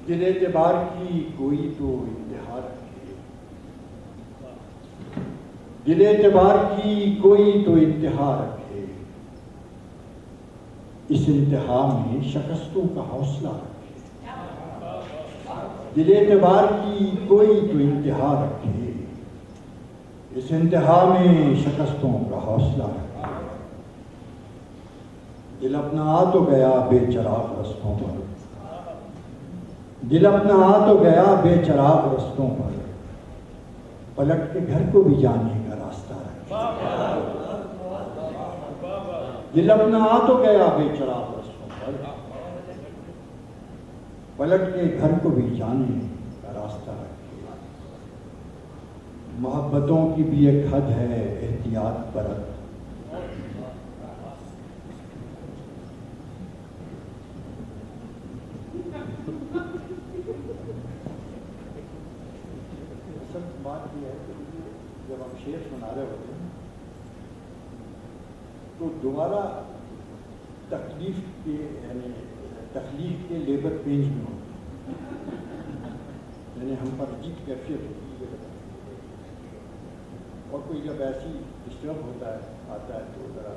دل اعتبار کی کوئی تو انتہا رکھے، دل اعتبار کی کوئی تو انتہا رکھے، اس انتہا میں شکستوں کا حوصلہ رکھے، دل اعتبار کی کوئی تو انتہا رکھے، اس انتہا میں شکستوں کا حوصلہ رکھے۔ دل اپنا آ تو گیا بے چراغ رستوں پر، دل اپنا آ تو گیا بے چراغ رستوں پر، پلٹ کے گھر کو بھی جانے کا راستہ رکھے۔ دل اپنا آ تو گیا بے چراغ رستوں پر، پلٹ کے گھر کو بھی جانے کا راستہ رکھے۔ محبتوں کی بھی ایک حد ہے، احتیاط برت، بات یہ ہے کہ جب ہم شعر سنا رہے ہوتے ہیں تو دوبارہ تکلیف کے یعنی تخلیق کے لیبر پینج میں ہوتے ہیں، یعنی ہم پر عجیب کیفیت ہوتی ہے، اور کوئی جب ایسی ڈسٹرب ہوتا ہے آتا ہے تو ذرا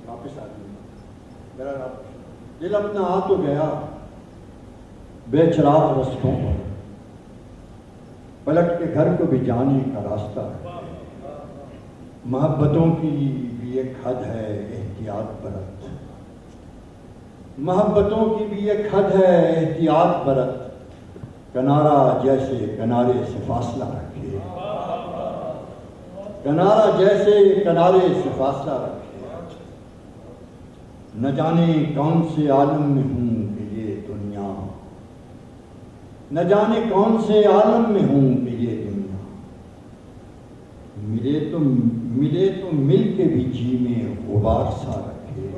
واپس آتی ہے۔ ذرا دل اپنا آ تو گیا بے چراغ رستوں پر، پلٹ کے گھر کو بھی جانے کا راستہ ہے۔ محبتوں کی بھی ایک حد ہے، احتیاط برت، محبتوں کی بھی ایک حد ہے، احتیاط برت، کنارہ جیسے کنارے سے فاصلہ رکھے، کنارہ جیسے کنارے سے فاصلہ رکھے، نہ جانے کون سے عالم میں ہوں کہ یہ دنیا، نہ جانے کون سے عالم میں ہوں کہ یہ دنیا، ملے تو مل کے بھی جی میں غبار سا رکھے،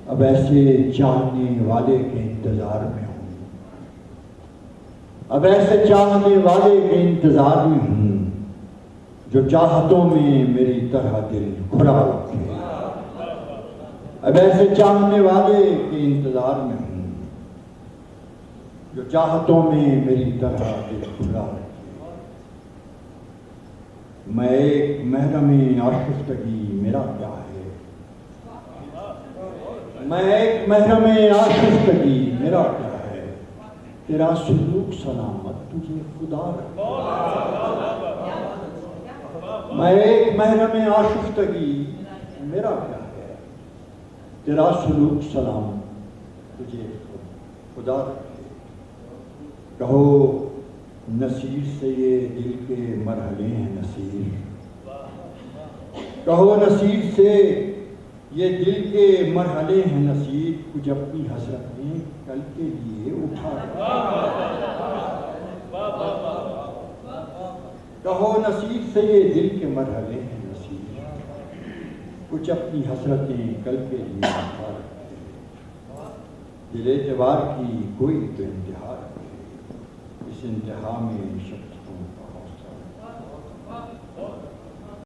اب ایسے چاہنے والے کے انتظار میں ہوں، اب ایسے چاہنے والے کے انتظار میں ہوں، جو چاہتوں میں میری طرح دل کھلا رکھے، اب ایسے چاہنے والے کے انتظار میں ہوں، جو چاہتوں میں میری طرح دل کھلا رکھے۔ میں ایک محرم آشفتگی میرا کیا ہے، میں ایک محرم آشفتگی میرا کیا ہے، تیرا سلوک سلامت تجھے خدا رکھے۔ میں ایک محرم آشفتگی میرا کیا ہے، تیرا سلوک سلامت تجھے خدا رکھے۔ کہو نصیر سے یہ دل کے مرحلے ہیں نصیر، کہو نصیر سے یہ دل کے مرحلے ہیں نصیر، کچھ اپنی حسرتیں کل کے لیے اٹھا کہو نصیر سے یہ دل کے مرحلے ہیں نصیر، کچھ اپنی حسرتیں کل کے لیے اٹھا رکھے، دل اعتبار کی کوئی تو انتہا رکھے، اس انتہا میں شک